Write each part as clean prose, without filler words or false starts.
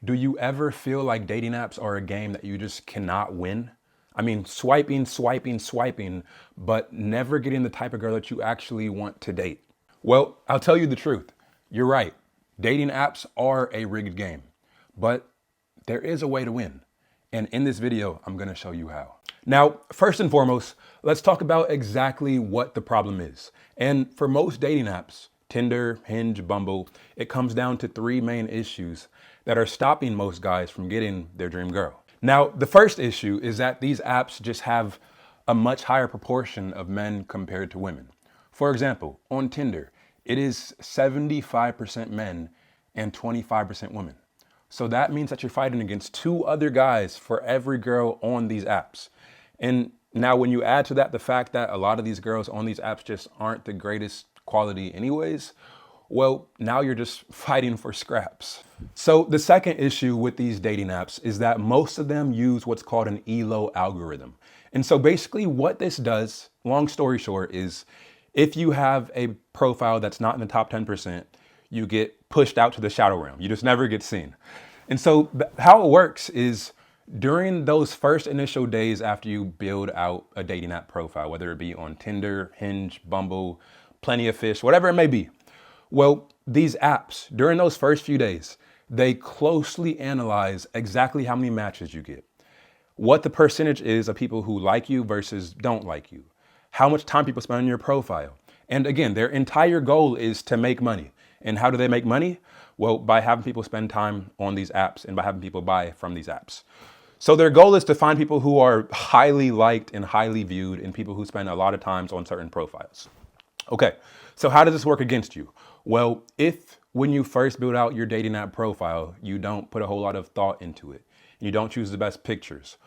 Do you ever feel like dating apps are a game that you just cannot win? I mean, swiping, but never getting the type of girl that you actually want to date. Well, I'll tell you the truth. You're right. Dating apps are a rigged game, but there is a way to win. And in this video, I'm gonna show you how. Now, first and foremost, let's talk about exactly what the problem is. And for most dating apps, Tinder, Hinge, Bumble, it comes down to three main issues that are stopping most guys from getting their dream girl. Now, the first issue is that these apps just have a much higher proportion of men compared to women. For example, on Tinder, it is 75% men and 25% women. So that means that you're fighting against two other guys for every girl on these apps. And now when you add to that the fact that a lot of these girls on these apps just aren't the greatest quality anyways, well, now you're just fighting for scraps. So the second issue with these dating apps is that most of them use what's called an ELO algorithm. And so basically what this does, long story short, is if you have a profile that's not in the top 10%, you get pushed out to the shadow realm. You just never get seen. And so how it works is during those first initial days after you build out a dating app profile, whether it be on Tinder, Hinge, Bumble, Plenty of Fish, whatever it may be. Well, these apps, during those first few days, they closely analyze exactly how many matches you get, what the percentage is of people who like you versus don't like you, how much time people spend on your profile. And again, their entire goal is to make money. And how do they make money? Well, by having people spend time on these apps and by having people buy from these apps. So their goal is to find people who are highly liked and highly viewed and people who spend a lot of times on certain profiles. Okay, so how does this work against you? Well, if when you first build out your dating app profile, you don't put a whole lot of thought into it, you don't choose the best pictures,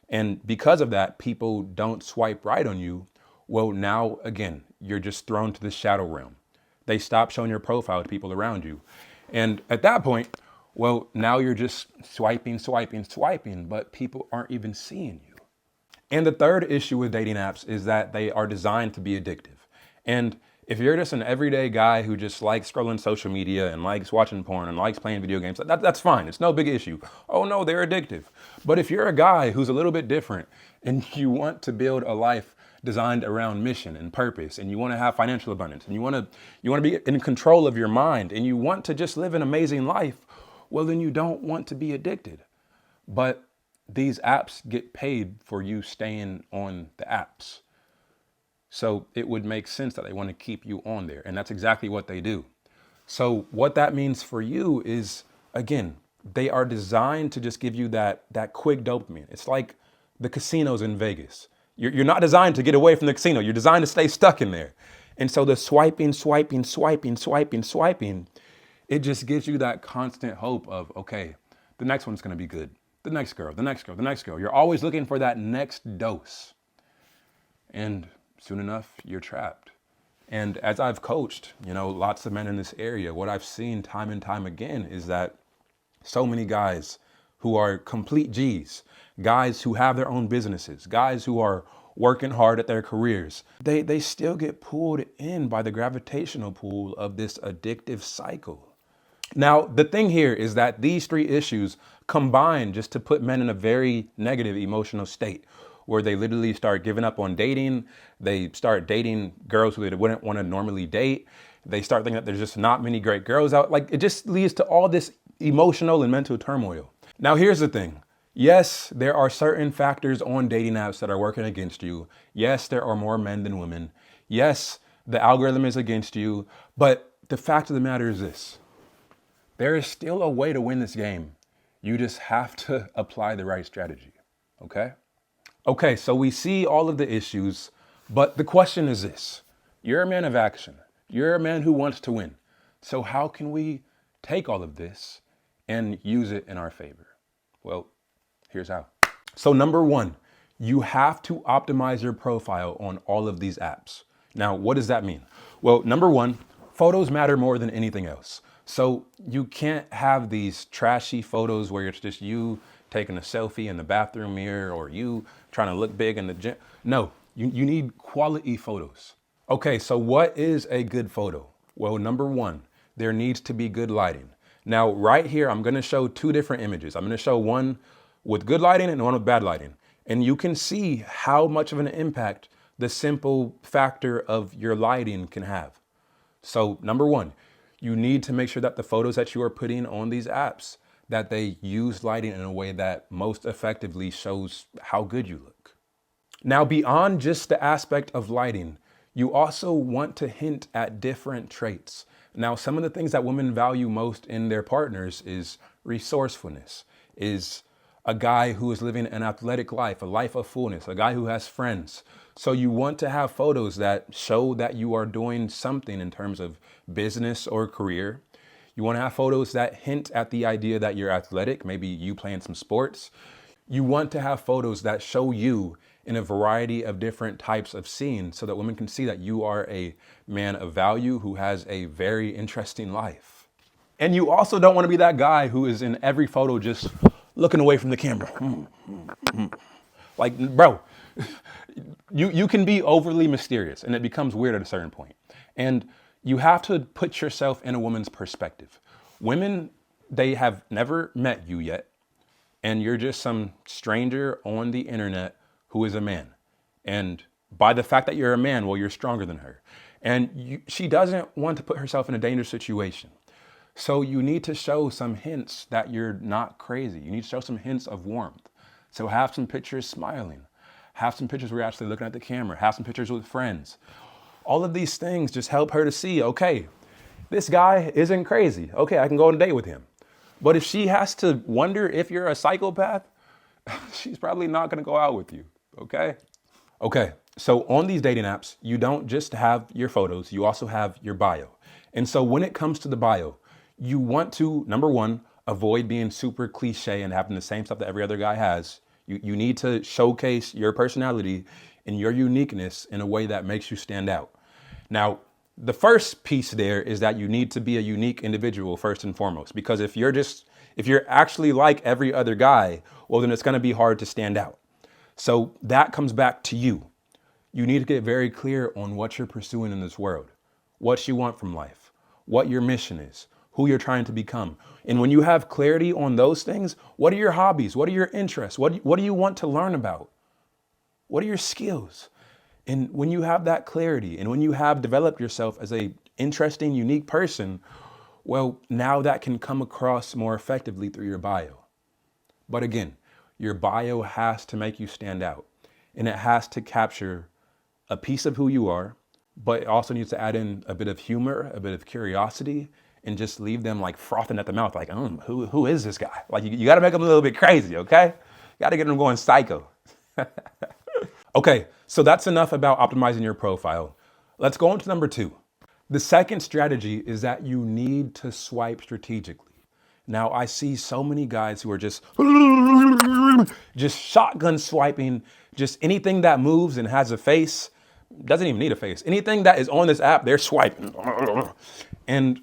and because of that, people don't swipe right on you, well, now again, you're just thrown to the shadow realm. They stop showing your profile to people around you. And at that point, well, now you're just swiping, but people aren't even seeing you. And the third issue with dating apps is that they are designed to be addictive. And if you're just an everyday guy who just likes scrolling social media and likes watching porn and likes playing video games, that's fine. It's no big issue. Oh no, they're addictive. But if you're a guy who's a little bit different and you want to build a life designed around mission and purpose, and you want to have financial abundance, and you want to be in control of your mind, and you want to just live an amazing life, well, then you don't want to be addicted. But these apps get paid for you staying on the apps. So it would make sense that they want to keep you on there. And that's exactly what they do. So what that means for you is, again, they are designed to just give you that quick dopamine. It's like the casinos in Vegas. You're not designed to get away from the casino. You're designed to stay stuck in there. And so the swiping, it just gives you that constant hope of, okay, the next one's going to be good. The next girl. You're always looking for that next dose. And soon enough, you're trapped. And as I've coached, lots of men in this area, what I've seen time and time again is that so many guys who are complete G's, guys who have their own businesses, guys who are working hard at their careers, they still get pulled in by the gravitational pull of this addictive cycle. Now, the thing here is that these three issues combine just to put men in a very negative emotional state where they literally start giving up on dating. They start dating girls who they wouldn't want to normally date. They start thinking that there's just not many great girls out. Like, it just leads to all this emotional and mental turmoil. Now, here's the thing. Yes, there are certain factors on dating apps that are working against you. Yes, there are more men than women. Yes, the algorithm is against you. But the fact of the matter is this. There is still a way to win this game. You just have to apply the right strategy, okay? Okay, so we see all of the issues, but the question is this. You're a man of action. You're a man who wants to win. So how can we take all of this and use it in our favor? Well, here's how. So number one, you have to optimize your profile on all of these apps. Now, what does that mean? Well, number one, photos matter more than anything else. So you can't have these trashy photos where it's just you taking a selfie in the bathroom mirror or you trying to look big in the gym. No, you need quality photos. Okay, so what is a good photo? Well, number one, there needs to be good lighting. Now, right here, I'm gonna show two different images. I'm gonna show one with good lighting and one with bad lighting. And you can see how much of an impact the simple factor of your lighting can have. So number one, you need to make sure that the photos that you are putting on these apps, that they use lighting in a way that most effectively shows how good you look. Now, beyond just the aspect of lighting, you also want to hint at different traits. Now, some of the things that women value most in their partners is resourcefulness, is a guy who is living an athletic life, a life of fullness, a guy who has friends. So you want to have photos that show that you are doing something in terms of business or career. You want to have photos that hint at the idea that you're athletic, maybe you playing some sports. You want to have photos that show you in a variety of different types of scenes so that women can see that you are a man of value who has a very interesting life. And you also don't want to be that guy who is in every photo just looking away from the camera. Like, bro, you can be overly mysterious and it becomes weird at a certain point. And you have to put yourself in a woman's perspective. Women, they have never met you yet, and you're just some stranger on the internet who is a man. And by the fact that you're a man, well, you're stronger than her. And she doesn't want to put herself in a dangerous situation. So you need to show some hints that you're not crazy. You need to show some hints of warmth. So have some pictures smiling. Have some pictures where you're actually looking at the camera. Have some pictures with friends. All of these things just help her to see, okay, this guy isn't crazy. Okay, I can go on a date with him. But if she has to wonder if you're a psychopath, she's probably not gonna go out with you, okay? Okay, so on these dating apps, you don't just have your photos, you also have your bio. And so when it comes to the bio, you want to, number one, avoid being super cliche and having the same stuff that every other guy has. You need to showcase your personality and your uniqueness in a way that makes you stand out. Now, the first piece there is that you need to be a unique individual first and foremost, because if you're actually like every other guy, well, then it's going to be hard to stand out. So that comes back to you. You need to get very clear on what you're pursuing in this world, what you want from life, what your mission is, who you're trying to become. And when you have clarity on those things, what are your hobbies? What are your interests? What do you want to learn about? What are your skills? And when you have that clarity and when you have developed yourself as a interesting, unique person, well, now that can come across more effectively through your bio. But again, your bio has to make you stand out, and it has to capture a piece of who you are, but it also needs to add in a bit of humor, a bit of curiosity, and just leave them like frothing at the mouth, like, who is this guy? Like, you got to make them a little bit crazy, okay? Got to get them going psycho. Okay, so that's enough about optimizing your profile. Let's go on to number two. The second strategy is that you need to swipe strategically. Now, I see so many guys who are just shotgun swiping, just anything that moves and has a face, doesn't even need a face. Anything that is on this app, they're swiping. And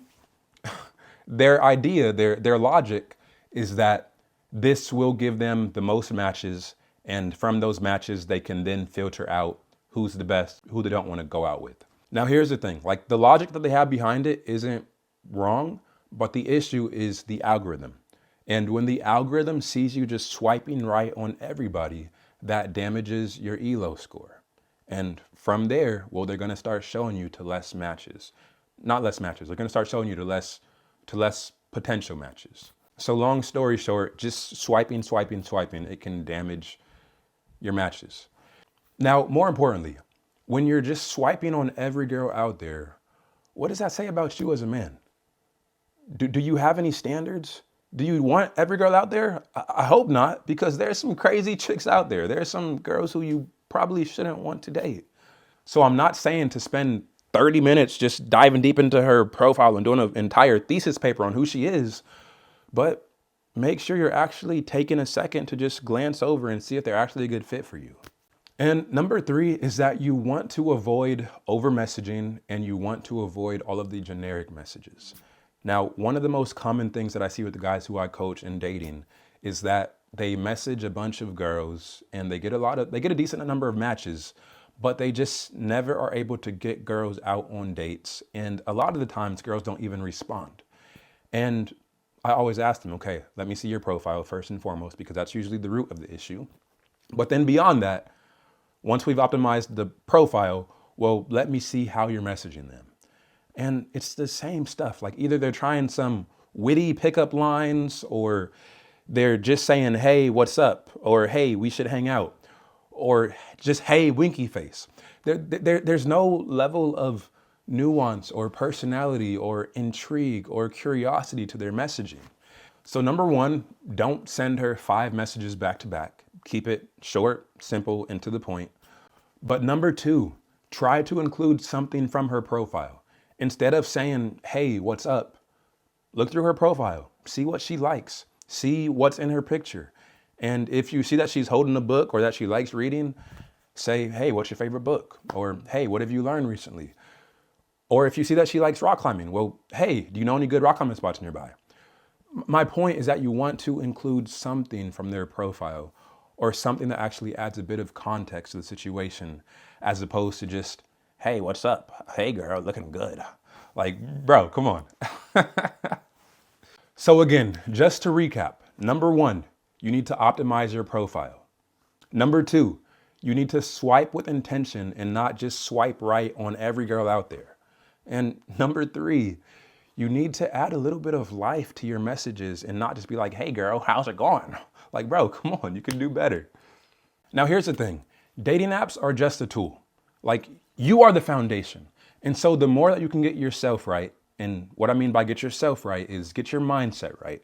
their idea, their logic is that this will give them the most matches, and from those matches, they can then filter out who's the best, who they don't want to go out with. Now, here's the thing, like the logic that they have behind it isn't wrong, but the issue is the algorithm. And when the algorithm sees you just swiping right on everybody, that damages your ELO score. And from there, well, they're going to start showing you to less matches. Not less matches, they're going to start showing you to less potential matches. So long story short, just swiping, it can damage your matches. Now, more importantly, when you're just swiping on every girl out there, what does that say about you as a man? Do you have any standards? Do you want every girl out there? I hope not, because there's some crazy chicks out there. There's some girls who you probably shouldn't want to date. So I'm not saying to spend 30 minutes just diving deep into her profile and doing an entire thesis paper on who she is, but make sure you're actually taking a second to just glance over and see if they're actually a good fit for you. And number three is that you want to avoid over messaging and you want to avoid all of the generic messages. Now, one of the most common things that I see with the guys who I coach in dating is that they message a bunch of girls and they get a decent number of matches, but they just never are able to get girls out on dates. And a lot of the times girls don't even respond. And I always ask them, okay, let me see your profile first and foremost, because that's usually the root of the issue. But then beyond that, once we've optimized the profile, well, let me see how you're messaging them. And it's the same stuff. Like either they're trying some witty pickup lines, or they're just saying, hey, what's up? Or hey, we should hang out. Or just, hey, winky face. There's no level of nuance or personality or intrigue or curiosity to their messaging. So number one, don't send her 5 messages back to back. Keep it short, simple, and to the point. But number two, try to include something from her profile. Instead of saying, hey, what's up? Look through her profile, see what she likes, see what's in her picture. And if you see that she's holding a book or that she likes reading, say, hey, what's your favorite book? Or, hey, what have you learned recently? Or if you see that she likes rock climbing, well, hey, do you know any good rock climbing spots nearby? My point is that you want to include something from their profile, or something that actually adds a bit of context to the situation, as opposed to just, hey, what's up? Hey, girl, looking good. Like, bro, come on. So again, just to recap, number one, you need to optimize your profile. Number two, you need to swipe with intention and not just swipe right on every girl out there. And number three, you need to add a little bit of life to your messages and not just be like, hey girl, how's it going? Like, bro, come on, you can do better. Now here's the thing, dating apps are just a tool. Like, you are the foundation. And so the more that you can get yourself right, and what I mean by get yourself right is get your mindset right.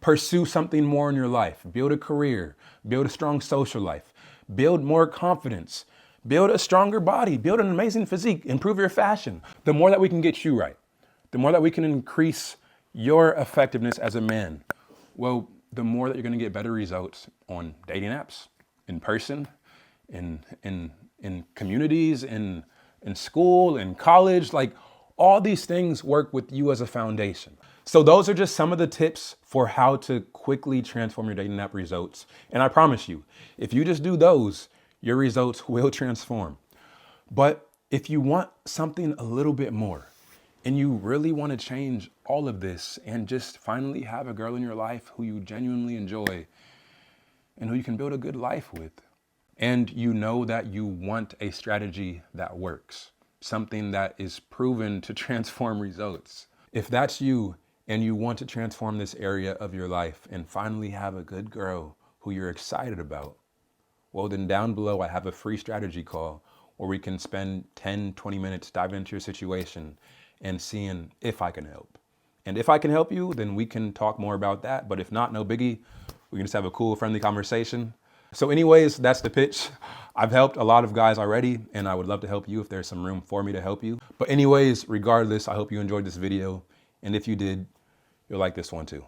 Pursue something more in your life, build a career, build a strong social life, build more confidence, build a stronger body, build an amazing physique, improve your fashion. The more that we can get you right, the more that we can increase your effectiveness as a man, well, the more that you're gonna get better results on dating apps, in person, in communities, in school, in college. Like, all these things work with you as a foundation. So those are just some of the tips for how to quickly transform your dating app results. And I promise you, if you just do those, your results will transform. But if you want something a little bit more, and you really want to change all of this and just finally have a girl in your life who you genuinely enjoy and who you can build a good life with, and you know that you want a strategy that works, something that is proven to transform results. If that's you and you want to transform this area of your life and finally have a good girl who you're excited about, well, then down below I have a free strategy call where we can spend 10, 20 minutes diving into your situation and seeing if I can help. And if I can help you, then we can talk more about that. But if not, no biggie. We can just have a cool, friendly conversation. So anyways, that's the pitch. I've helped a lot of guys already, and I would love to help you if there's some room for me to help you. But anyways, regardless, I hope you enjoyed this video. And if you did, you'll like this one too.